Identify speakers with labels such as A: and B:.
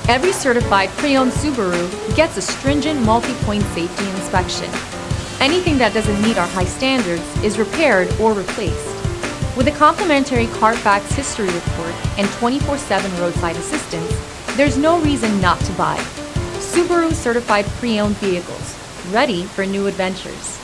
A: Every certified pre-owned Subaru gets a stringent multi-point safety inspection. Anything that doesn't meet our high standards is repaired or replaced. With a complimentary Carfax history report and 24/7 roadside assistance, there's no reason not to buy. Subaru certified pre-owned vehicles, ready for new adventures.